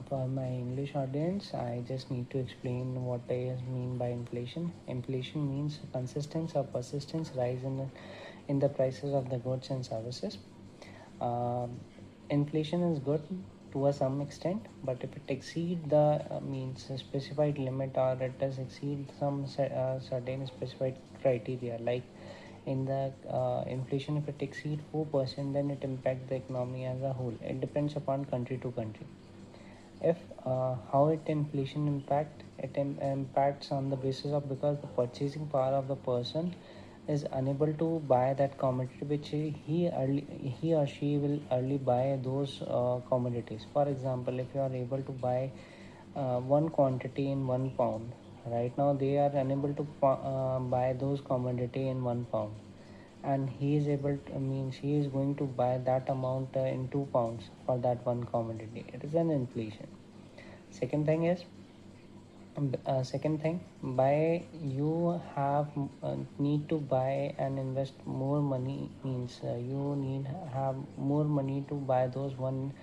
For my English audience, I just need to explain what I mean by inflation. Inflation means consistent or persistent rise in the prices of the goods and services. Um, Inflation is good to a some extent, but if it exceed the means specified limit, or it does exceed some certain specified criteria, like in the inflation, if it exceed 4%, then it impacts the economy as a whole. It depends upon country to country. If how it inflation impacts on the basis of, because the purchasing power of the person is unable to buy that commodity which he or she will early buy those commodities. For example, if you are able to buy one quantity in 1 pound, right now they are unable to buy those commodity in 1 pound, and he is able to, means he is going to buy that amount in 2 pounds for that one commodity. It is an inflation. Second thing is, second thing, buy you have need to buy and invest more money, means you need have more money to buy those one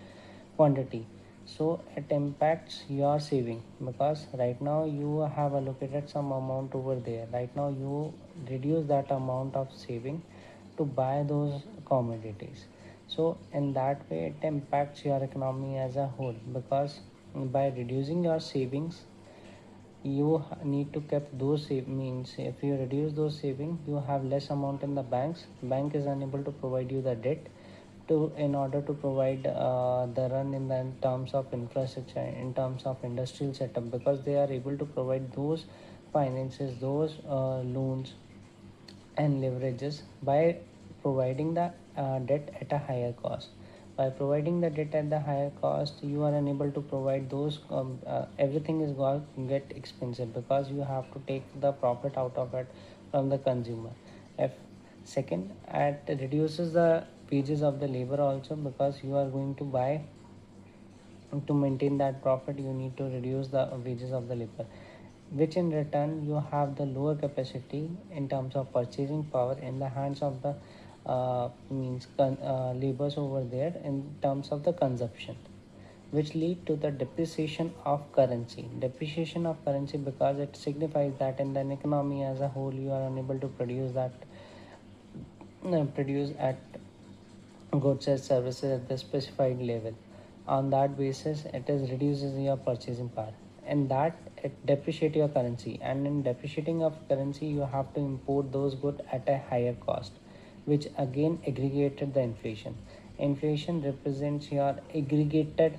quantity. So it impacts your saving, because right now you have allocated some amount over there. Right now you reduce that amount of saving to buy those commodities. So in that way it impacts your economy as a whole, because by reducing your savings, you need to keep those means if you reduce those saving, you have less amount in the bank is unable to provide you the debt to, in order to provide the run in terms of infrastructure, in terms of industrial setup, because they are able to provide those finances, those loans and leverages by providing the debt at a higher cost. By providing the debt at the higher cost, you are unable to provide those everything is going to get expensive, because you have to take the profit out of it from the consumer. If second, it reduces the wages of the labor also, because you are going to buy, to maintain that profit you need to reduce the wages of the labor, which in return you have the lower capacity in terms of purchasing power in the hands of the laborers over there, in terms of the consumption, which lead to the depreciation of currency, because it signifies that in the economy as a whole you are unable to produce that produce at goods and services at the specified level. On that basis, it is reduces your purchasing power, and that it depreciate your currency. And in depreciating of currency, you have to import those goods at a higher cost, which again aggregated the inflation. Inflation represents your aggregated